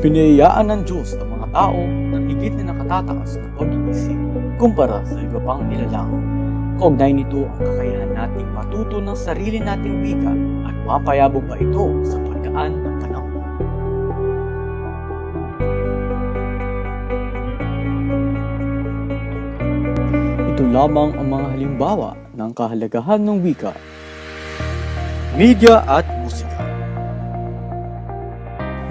Pinahihiyaan ng Diyos ang mga tao ng higit na nakatataas na pag-iisip kumpara sa iba pang nilalang. Kaugnay nito ang kakayahan nating matuto ng sarili nating wika at mapayabong pa ito sa pagdaan ng panahon. Ito lamang ang mga halimbawa ng kahalagahan ng wika. Media at musika.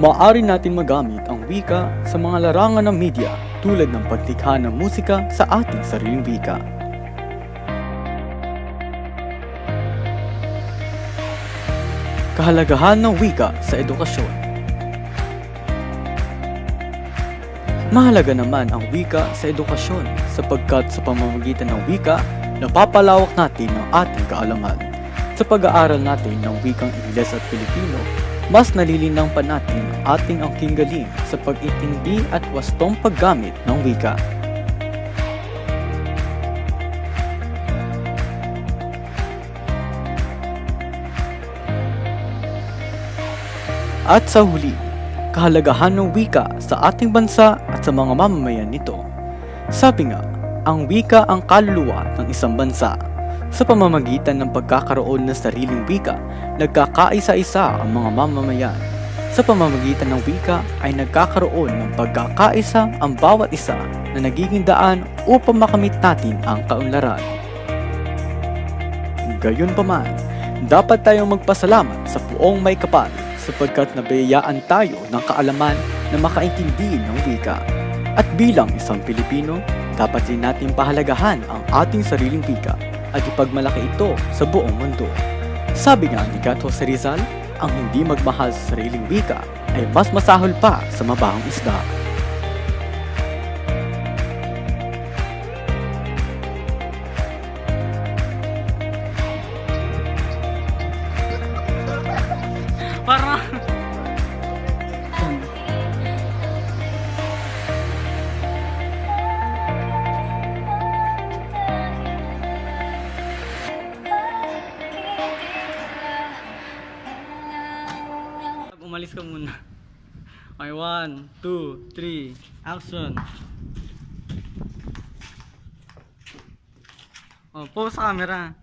Maaari natin magamit ang wika sa mga larangan ng media tulad ng paglikha ng musika sa ating sariling wika. Kahalagahan ng wika sa edukasyon. Mahalaga naman ang wika sa edukasyon sapagkat sa pamamagitan ng wika, napapalawak natin ang ating kaalaman. Sa pag-aaral natin ng wikang Ingles at Filipino, mas nalilinang pa natin ang ating angking galing sa pag-intindi at wastong paggamit ng wika. At sa huli, kahalagahan ng wika sa ating bansa at sa mga mamamayan nito. Sabi nga, ang wika ang kaluluwa ng isang bansa. Sa pamamagitan ng pagkakaroon ng sariling wika, nagkakaisa-isa ang mga mamamayan. Sa pamamagitan ng wika ay nagkakaroon ng pagkakaisa ang bawat isa na nagiging daan upang makamit natin ang kaunlaran. Gayunpaman, dapat tayong magpasalamat sa Poong May Kapal sapagkat nabiyayaan tayo ng kaalaman na makaintindi ng wika. At bilang isang Pilipino, dapat din natin pahalagahan ang ating sariling wika at ipagmalaki ito sa buong mundo. Sabi nga ni Gato Rizal, ang hindi magmahal sa sariling wika ay mas masahol pa sa mabahong isda. Parang umalis ka muna. Okay, 1, 2, 3, action. Oh, pause sa camera.